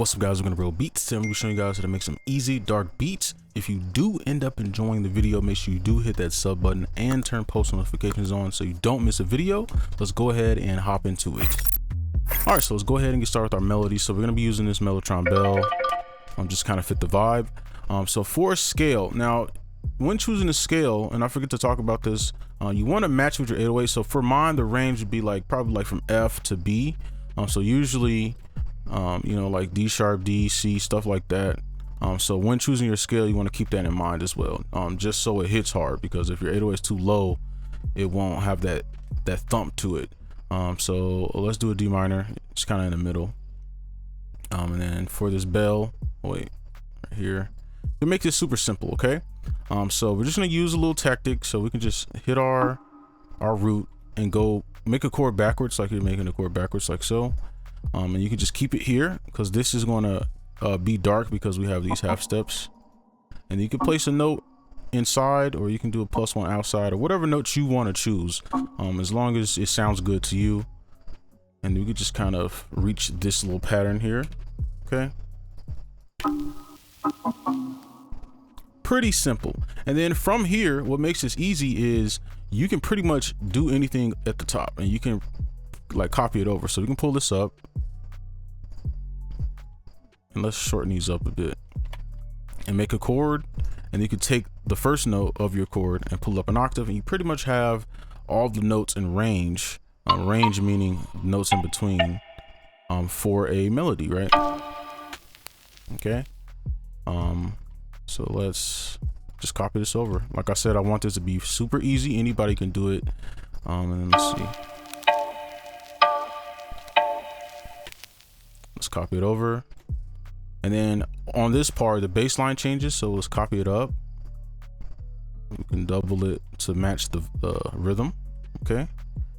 What's up, guys? We're gonna real beats. Today I'm gonna be showing you guys how to make some easy dark beats. If you do end up enjoying the video, make sure you do hit that sub button and turn post notifications on so you don't miss a video. Let's go ahead and hop into it. All right, so let's go ahead and get started with our melody. So we're gonna be using this 𝗦𝗧𝗕𝗦𝗘 bell. Just kind of fit the vibe. So for scale, now when choosing a scale, and I forget to talk about this, you want to match with your 808. So for mine, the range would be probably like from F to B. So usually, you know, like D sharp, D, C, stuff like that. So when choosing your scale, you want to keep that in mind as well, just so it hits hard, because if your 808 is too low, it won't have that thump to it. So let's do a D minor. It's kind of in the middle. And then for this bell, right here, to make this super simple, okay? So we're just gonna use a little tactic, so we can just hit our root and go make a chord backwards, like you're making a chord backwards, like so. And you can just keep it here, because this is gonna be dark because we have these half steps. And you can place a note inside, or you can do a +1 outside, or whatever notes you want to choose, as long as it sounds good to you. And you can just kind of reach this little pattern here, okay? Pretty simple. And then from here, what makes this easy is you can pretty much do anything at the top, and you can like copy it over. So we can pull this up, and let's shorten these up a bit and make a chord. And you could take the first note of your chord and pull up an octave, and you pretty much have all the notes in range. Range meaning notes in between, for a melody, right? Okay. So let's just copy this over. Like I said, I want this to be super easy. Anybody can do it. And then let's see. Let's copy it over. And then on this part, the bass line changes. So let's copy it up. We can double it to match the rhythm. Okay.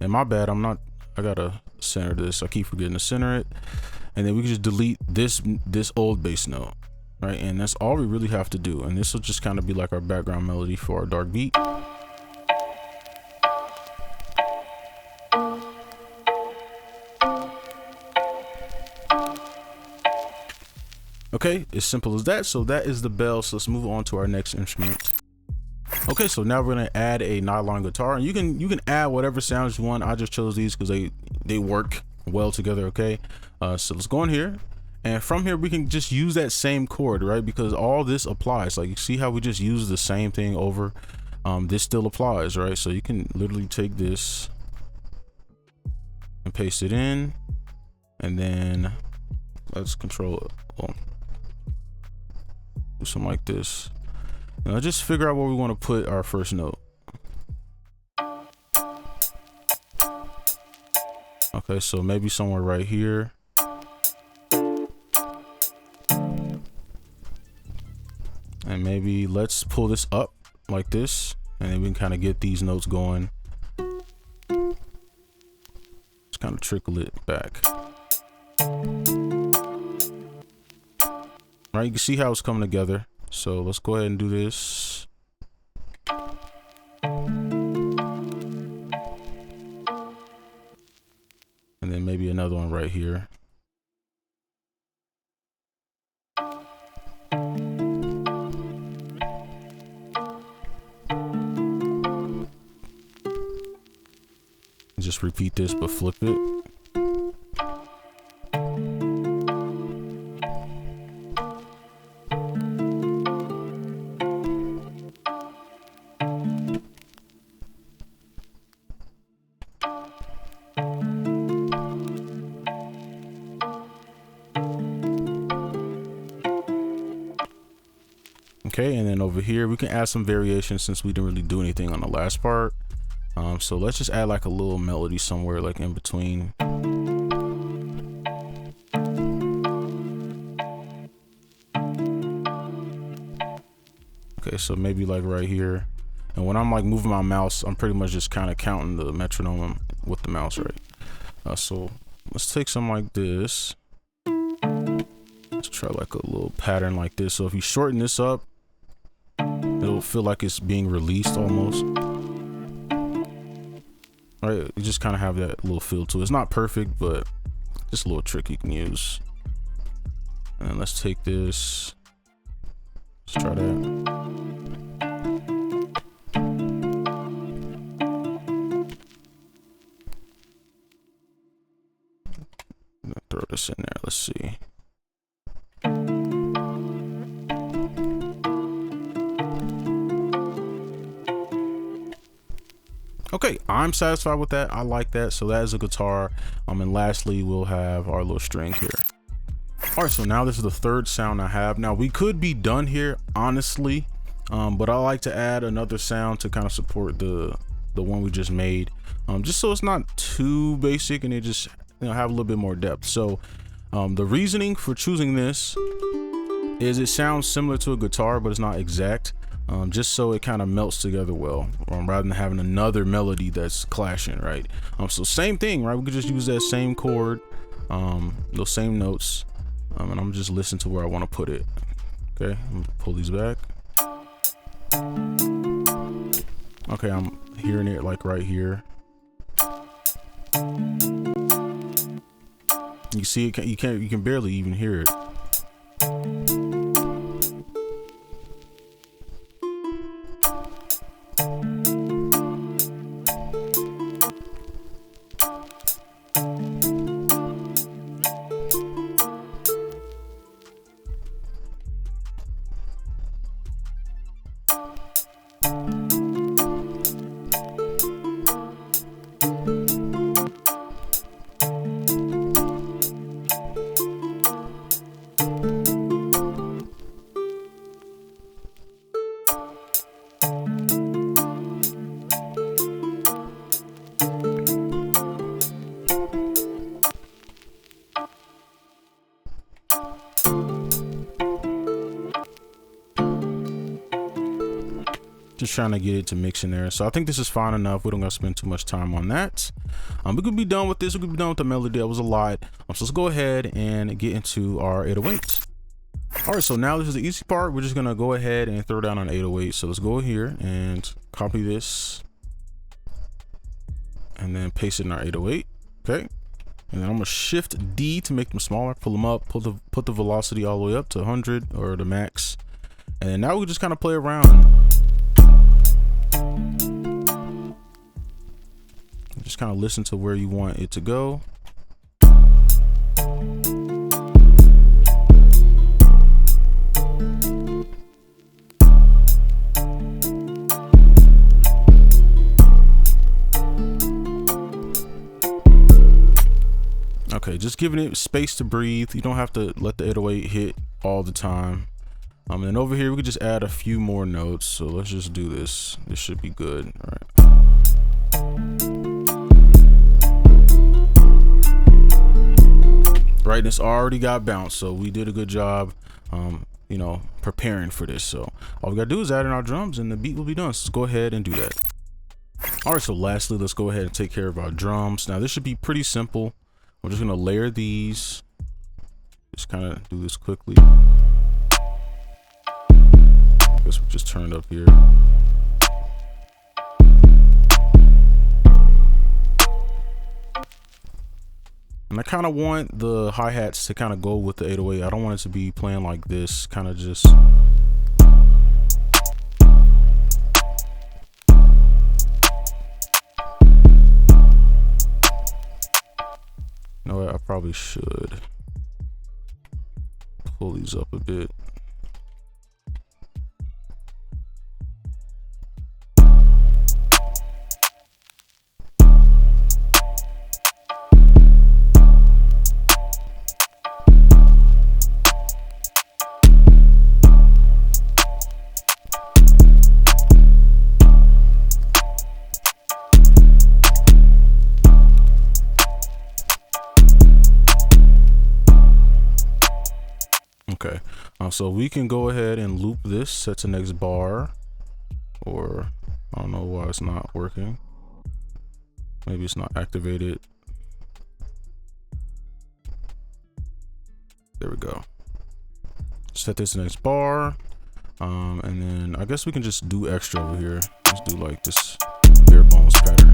And my bad, I gotta center this. I keep forgetting to center it. And then we can just delete this old bass note. Right, and that's all we really have to do, and this will just kind of be like our background melody for our dark beat. Okay, as simple as that. So that is the bell. So let's move on to our next instrument. Okay, so now we're gonna add a nylon guitar, and you can add whatever sounds you want. I just chose these because they work well together. Okay, so let's go in here. And from here, we can just use that same chord, right? Because all this applies. Like, you see how we just use the same thing over? This still applies, right? So you can literally take this and paste it in. And then let's control it. Well, do something like this. And let's just figure out where we want to put our first note. Okay, so maybe somewhere right here. And maybe let's pull this up like this, and then we can kind of get these notes going. Just kind of trickle it back. Right, you can see how it's coming together. So let's go ahead and do this. And then maybe another one right here. Just repeat this, but flip it. Okay, and then over here we can add some variations since we didn't really do anything on the last part. So let's just add like a little melody somewhere like in between. Okay, so maybe like right here. And when I'm like moving my mouse, I'm pretty much just kind of counting the metronome with the mouse, right? So let's take something like this. Let's try like a little pattern like this. So if you shorten this up, it'll feel like it's being released almost. Right, you just kind of have that little feel to it. It's not perfect, but just a little trick you can use. And then let's take this. Let's try that. Throw this in there. Let's see. Okay, I'm satisfied with that. I like that. So that is a guitar. And lastly, we'll have our little string here. All right, so now this is the third sound I have. Now we could be done here, honestly, but I like to add another sound to kind of support the one we just made, just so it's not too basic and it just, you know, have a little bit more depth. So the reasoning for choosing this is it sounds similar to a guitar, but it's not exact, just so it kind of melts together well, rather than having another melody that's clashing, right? So same thing, right? We could just use that same chord, those same notes. And I'm just listening to where I want to put it. Okay, I'm gonna pull these back. Okay, I'm hearing it like right here. You see it? You can barely even hear it. Just trying to get it to mix in there. So I think this is fine enough. We don't gotta spend too much time on that. We could be done with this. We could be done with the melody. That was a lot. So let's go ahead and get into our 808s. All right, so now this is the easy part. We're just gonna go ahead and throw down on 808. So let's go here and copy this and then paste it in our 808. Okay. And then I'm gonna shift D to make them smaller, pull them up, put the velocity all the way up to 100 or the max. And now we just kind of play around. Just kind of listen to where you want it to go. Okay, just giving it space to breathe. You don't have to let the 808 hit all the time. And then over here we could just add a few more notes. So let's just do this. This should be good. All right. Right, and it's already got bounce, so we did a good job, you know, preparing for this. So all we gotta do is add in our drums and the beat will be done. So let's go ahead and do that. All right, so lastly, let's go ahead and take care of our drums. Now this should be pretty simple. We're just gonna layer these. Just kind of do this quickly. I guess we just turned up here. And I kind of want the hi-hats to kind of go with the 808. I don't want it to be playing like this, kind of just. You know what, I probably should pull these up a bit. Okay, so we can go ahead and loop this, set to next bar, or I don't know why it's not working. Maybe it's not activated. There we go. Set this to next bar, and then I guess we can just do extra over here. Let's do like this bare bones pattern.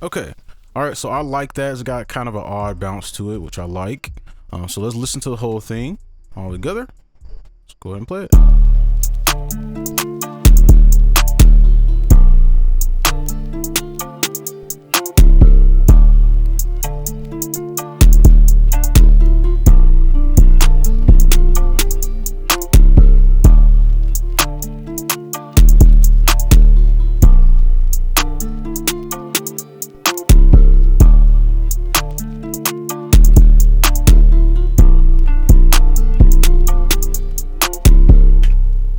Okay. All right. So I like that. It's got kind of an odd bounce to it, which I like. So let's listen to the whole thing all together. Let's go ahead and play it.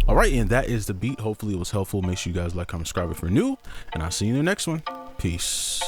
Alright, and that is the beat. Hopefully it was helpful. Make sure you guys like, comment, subscribe if you're new, and I'll see you in the next one. Peace.